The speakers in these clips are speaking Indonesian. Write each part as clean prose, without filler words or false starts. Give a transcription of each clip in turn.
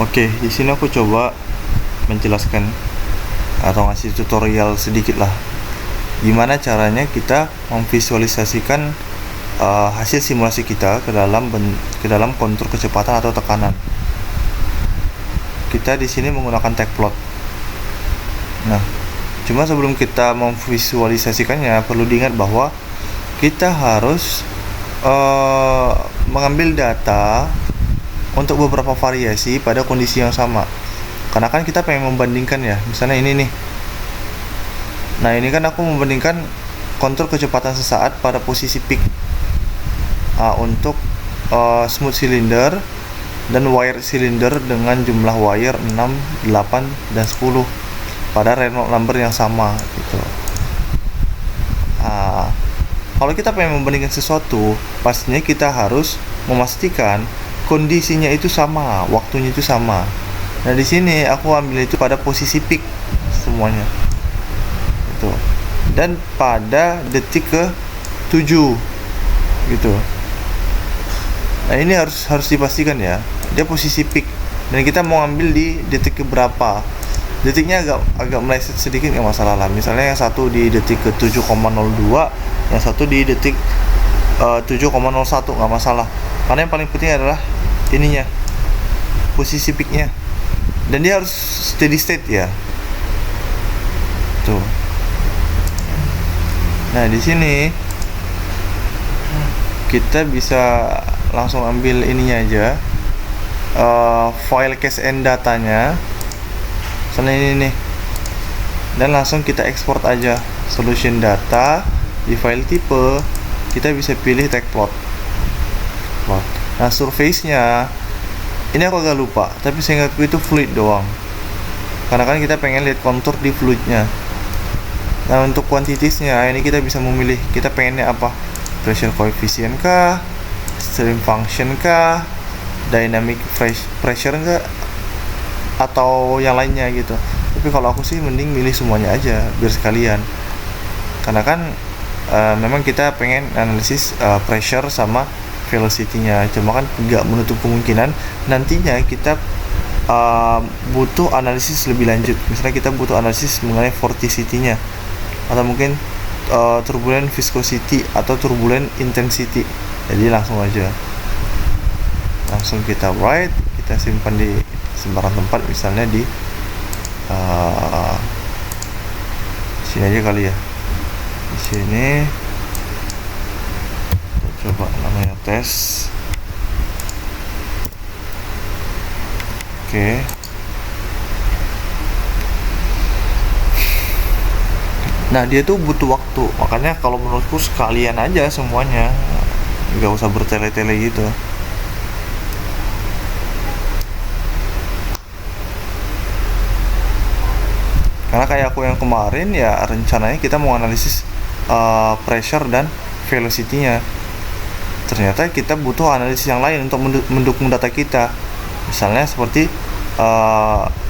Oke, di sini aku coba menjelaskan atau ngasih tutorial sedikit lah. Gimana caranya kita memvisualisasikan hasil simulasi kita ke dalam kontur kecepatan atau tekanan. Kita di sini menggunakan tagplot. Nah, cuma sebelum kita memvisualisasikannya, perlu diingat bahwa kita harus mengambil data untuk beberapa variasi pada kondisi yang sama. Karena kan kita pengen membandingkan ya, misalnya ini nih. Nah, ini kan aku membandingkan kontur kecepatan sesaat pada posisi peak untuk smooth cylinder dan wire cylinder dengan jumlah wire 6, 8, dan 10 pada Reynolds number yang sama gitu. Kalau kita pengen membandingkan sesuatu, pastinya kita harus memastikan kondisinya itu sama, waktunya itu sama. Nah, di sini aku ambil itu pada posisi peak semuanya. Itu. Dan pada detik ke-7 gitu. Nah, ini harus dipastikan ya. Dia posisi peak dan kita mau ambil di detik ke berapa. Detiknya agak meleset sedikit nggak masalah lah. Misalnya yang satu di detik ke 7,02, yang satu di detik 7,01, nggak masalah. Karena yang paling penting adalah ininya, posisi peaknya, dan dia harus steady state ya. Tuh. Nah, di sini kita bisa langsung ambil ininya aja, file cache and datanya, misalnya ini nih, dan langsung kita ekspor aja solution data di file tipe. Kita bisa pilih tagplot. Nah, surface-nya ini aku agak lupa, tapi seingatku itu fluid doang. Karena kan kita pengen lihat kontur di fluidnya. Nah, untuk quantities-nya ini kita bisa memilih kita pengennya apa, pressure coefficient kah, stream function kah, dynamic pressure enggak, atau yang lainnya gitu. Tapi kalau aku sih mending milih semuanya aja biar sekalian. Karena kan memang kita pengen analisis pressure sama velocity-nya. Cuma kan nggak menutup kemungkinan nantinya kita butuh analisis lebih lanjut. Misalnya kita butuh analisis mengenai vorticity-nya, atau mungkin turbulent viscosity atau turbulent intensity. Jadi langsung kita write, kita simpan di sembarang tempat, misalnya di sini aja kali ya. Di sini kita coba namanya tes. Oke. Nah, dia tuh butuh waktu, makanya kalau menurutku sekalian aja semuanya, nggak usah bertele-tele gitu. Karena kayak aku yang kemarin ya, rencananya kita mau analisis pressure dan velocity-nya. Ternyata kita butuh analisis yang lain untuk mendukung data kita. Misalnya seperti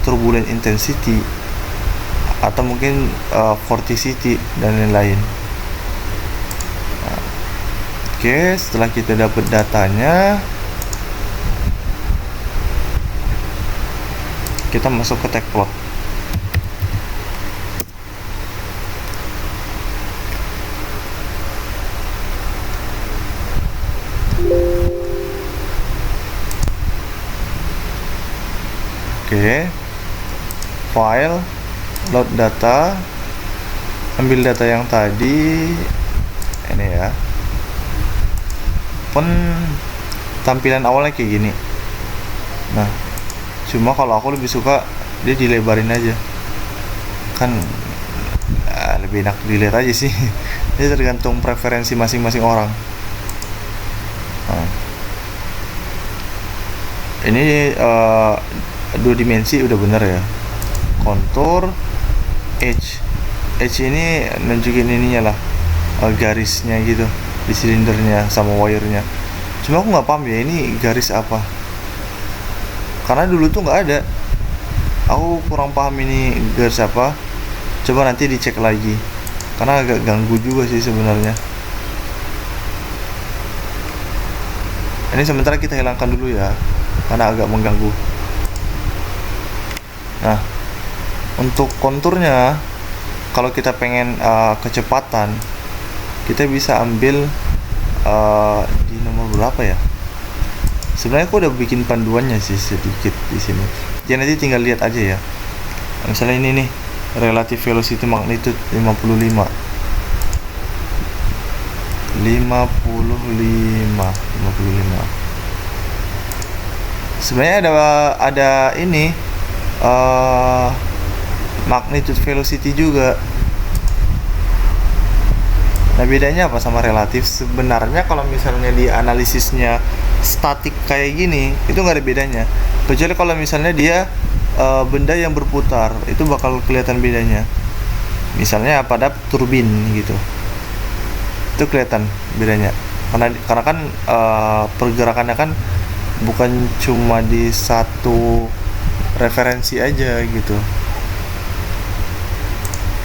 turbulent intensity atau mungkin vorticity dan lain-lain. Nah, oke, setelah kita dapat datanya, kita masuk ke tagplot. Oke, file, load data, ambil data yang tadi, ini ya. Tampilan awalnya kayak gini. Nah, cuma kalau aku lebih suka dia dilebarin aja, kan lebih enak dilihat aja sih. Ini tergantung preferensi masing-masing orang. Nah, ini 2 dimensi udah bener ya. Kontur, edge ini nunjukin ininya lah, garisnya gitu di silindernya sama wire-nya. Cuma aku nggak paham ya ini garis apa, karena dulu tuh nggak ada. Aku kurang paham ini garis apa. Coba nanti dicek lagi, karena agak ganggu juga sih sebenarnya. Ini sementara kita hilangkan dulu ya, karena agak mengganggu. Nah, untuk konturnya, kalau kita pengen kecepatan, kita bisa ambil di nomor berapa ya? Sebenarnya aku udah bikin panduannya sih sedikit di sini. Jadi nanti tinggal lihat aja ya. Misalnya ini nih, relative velocity magnitude 55. 55. Sebenarnya ada ini magnitude velocity juga. Nah, bedanya apa sama relatif? Sebenarnya kalau misalnya di analisisnya statik kayak gini, itu nggak ada bedanya. Kecuali kalau misalnya dia benda yang berputar, itu bakal kelihatan bedanya. Misalnya pada turbin gitu, itu kelihatan bedanya. Karena kan pergerakannya kan bukan cuma di satu referensi aja gitu.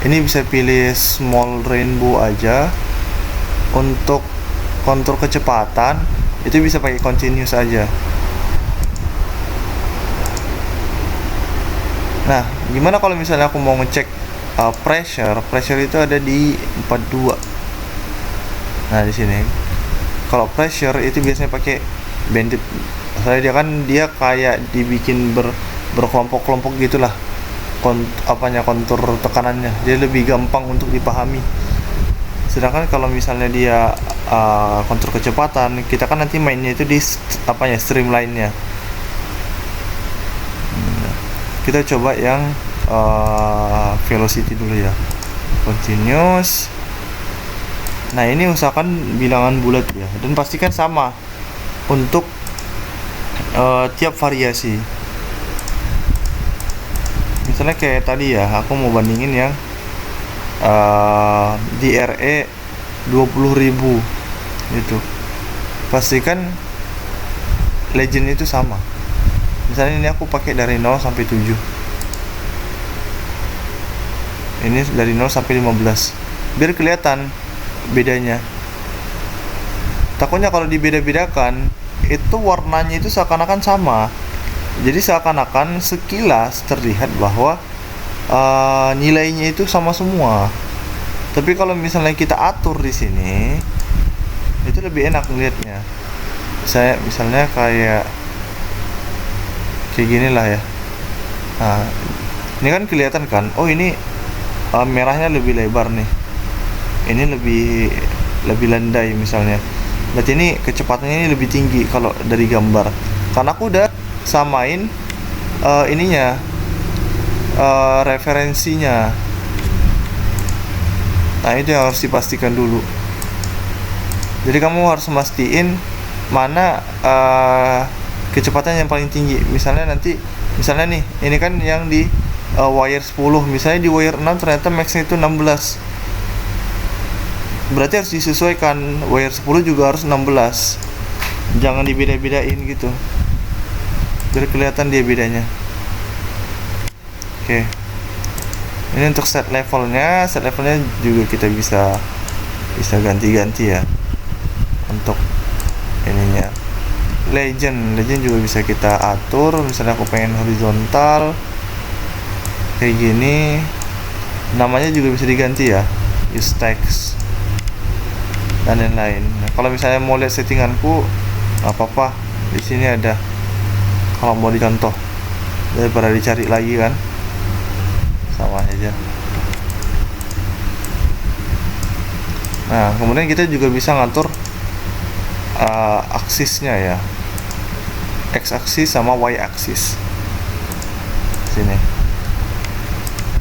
Ini bisa pilih small rainbow aja. Untuk kontur kecepatan itu bisa pakai continuous aja. Nah, gimana kalau misalnya aku mau ngecek pressure itu ada di 42. Nah, di sini kalau pressure itu biasanya pakai bandit. Soalnya dia kayak dibikin berkelompok-kelompok gitulah. Kontur tekanannya, dia lebih gampang untuk dipahami. Sedangkan kalau misalnya dia kontur kecepatan, kita kan nanti mainnya itu di streamline-nya. Kita coba yang velocity dulu ya, continuous. Nah, ini usahakan bilangan bulat ya, dan pastikan sama untuk tiap variasi. Misalnya kayak tadi ya, aku mau bandingin yang DRE 20.000 gitu. Pastikan legend itu sama. Misalnya ini aku pakai dari 0 sampai 7. Ini dari 0 sampai 15. Biar kelihatan bedanya. Takutnya kalau dibeda-bedakan, itu warnanya itu seakan-akan sama. Jadi seakan-akan sekilas terlihat bahwa nilainya itu sama semua. Tapi kalau misalnya kita atur di sini, itu lebih enak melihatnya. Saya misalnya kayak gini lah ya. Nah, ini kan kelihatan kan? Oh, ini merahnya lebih lebar nih. Ini lebih landai misalnya. Berarti ini kecepatannya ini lebih tinggi kalau dari gambar. Karena aku udah samain ininya referensinya. Nah, itu yang harus dipastikan dulu. Jadi kamu harus mastiin mana kecepatan yang paling tinggi. Misalnya nih, ini kan yang di wire 10, misalnya di wire 6 ternyata max-nya itu 16. Berarti harus disesuaikan, wire 10 juga harus 16. Jangan dibeda-bedain gitu, biar kelihatan dia bedanya. Oke. Ini untuk set levelnya juga kita bisa ganti-ganti ya. Untuk ininya legend juga bisa kita atur. Misalnya aku pengen horizontal kayak gini, namanya juga bisa diganti ya, use text dan lain-lain. Nah, kalau misalnya mau lihat settinganku, apa-apa di sini ada. Kalau mau dicontoh, daripada dicari lagi kan, sama aja. Nah, kemudian kita juga bisa ngatur aksisnya ya, x aksis sama y aksis. Sini.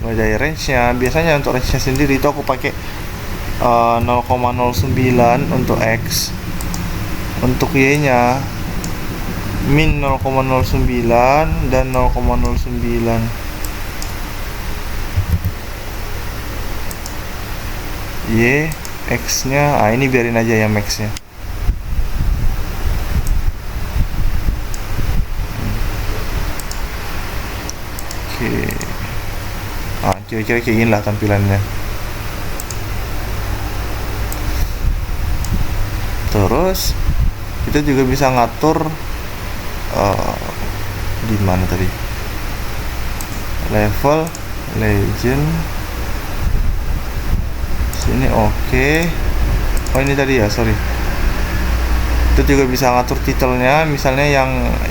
Mulai dari range-nya, biasanya untuk range-nya sendiri itu aku pakai 0,09 untuk x, untuk y-nya min 0,09 dan 0,09. Y x nya ini biarin aja ya, max nya. Oke, kira-kira kayak gini lah tampilannya. Terus kita juga bisa ngatur di mana tadi? level legend sini. Oke. Oh ini tadi ya, sorry. Itu juga bisa ngatur titelnya, misalnya yang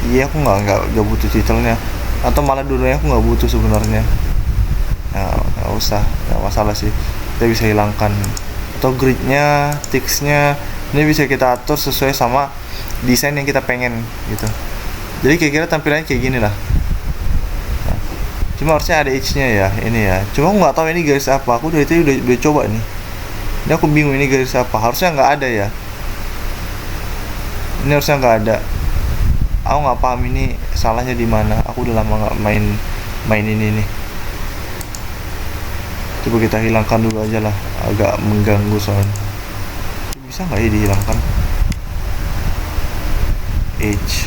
iya aku nggak butuh titelnya, atau malah dulunya aku nggak butuh sebenarnya. Nah, nggak usah, nggak masalah sih, kita bisa hilangkan. Atau gridnya, text-nya ini bisa kita atur sesuai sama desain yang kita pengen gitu. Jadi kira-kira tampilannya kayak gini lah. Nah, cuma harusnya ada edge-nya ya, ini ya. Cuma aku nggak tahu ini garis apa. Aku dari tadi udah coba nih. Ini aku bingung ini garis apa. Harusnya nggak ada ya. Ini harusnya nggak ada. Aku nggak paham ini salahnya di mana. Aku udah lama nggak main ini nih. Coba kita hilangkan dulu aja lah, agak mengganggu soalnya. Bisa nggak ya dihilangkan edge?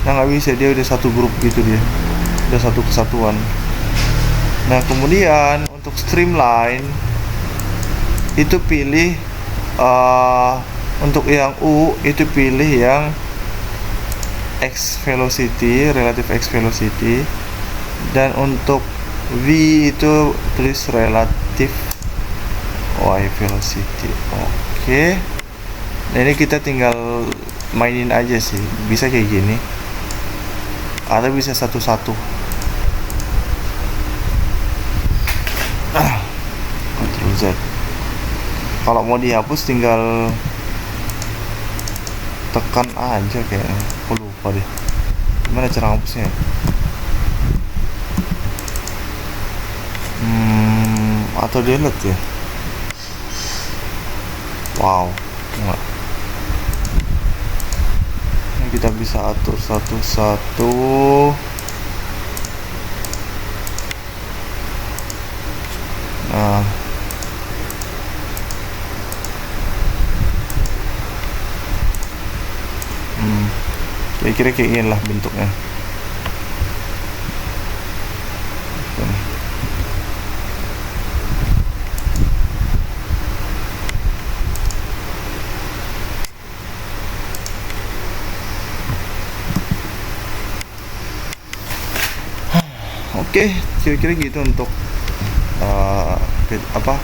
Nah nggak bisa, dia udah satu grup gitu, dia udah satu kesatuan. Nah kemudian untuk streamline itu pilih untuk yang U itu pilih yang X velocity, relative X velocity, dan untuk V itu tulis relative Y velocity. Oke. Nah ini kita tinggal mainin aja sih, bisa kayak gini atau bisa satu-satu. Ctrl Z. Kalau mau dihapus tinggal tekan aja kayaknya. Aku lupa deh gimana cara hapusnya. Atau delete ya. Wow, enggak. Ini kita bisa atur satu-satu. Nah, kira-kira kayak gini lah bentuknya. Oke, kira-kira gitu untuk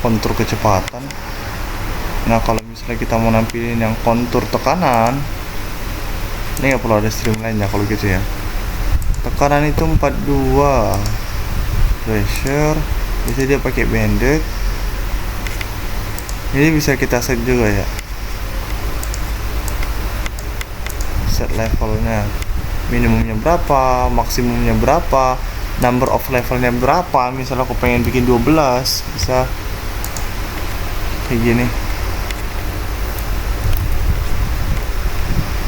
kontur kecepatan. Nah kalau misalnya kita mau nampilin yang kontur tekanan, ini nggak perlu ada streamline ya kalau gitu ya. Tekanan itu 42, pressure bisa dia pakai banded. Ini bisa kita set juga ya, set levelnya, minimumnya berapa, maksimumnya berapa, number of levelnya berapa. Misalnya aku pengen bikin 12, bisa kayak gini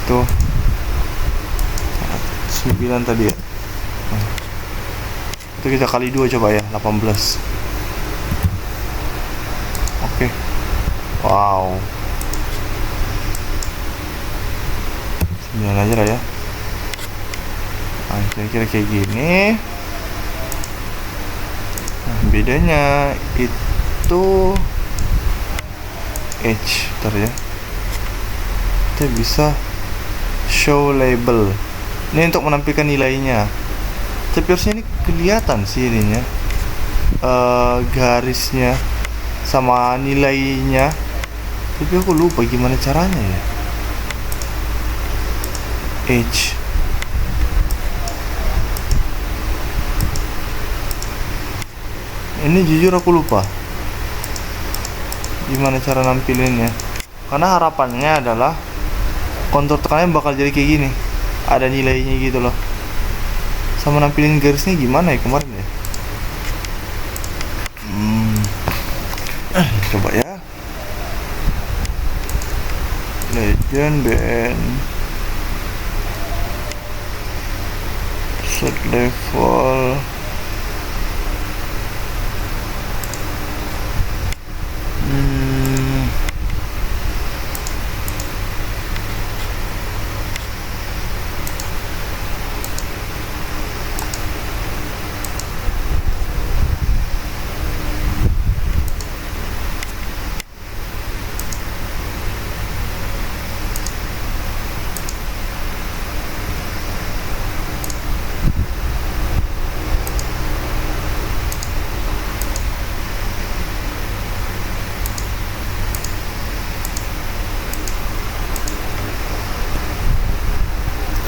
tuh, 9 tadi ya. Itu kita kali 2 coba ya, 18. Oke. Wow, 9 aja lah ya. Nah, kira-kira kayak gini. Nah, bedanya itu edge, bentar ya. Kita bisa show label. Ini untuk menampilkan nilainya. Tapi harusnya ini kelihatan sih ininya, garisnya sama nilainya. Tapi aku lupa gimana caranya ya. Edge. Ini jujur aku lupa gimana cara nampilinnya, karena harapannya adalah kontur tekanannya bakal jadi kayak gini, ada nilainya gitu loh. Sama nampilin garisnya gimana ya kemarin ya. Coba ya, legend bn set level.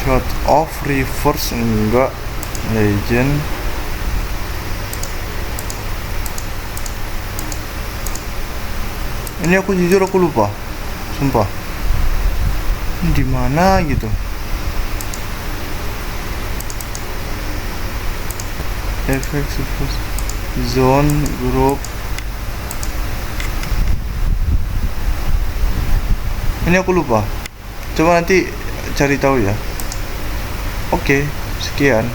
shot of reverse enggak, legend. Ini aku jujur aku lupa, sumpah. Di mana gitu? FX zone group. Ini aku lupa. Coba nanti cari tahu ya. Oke, sekian.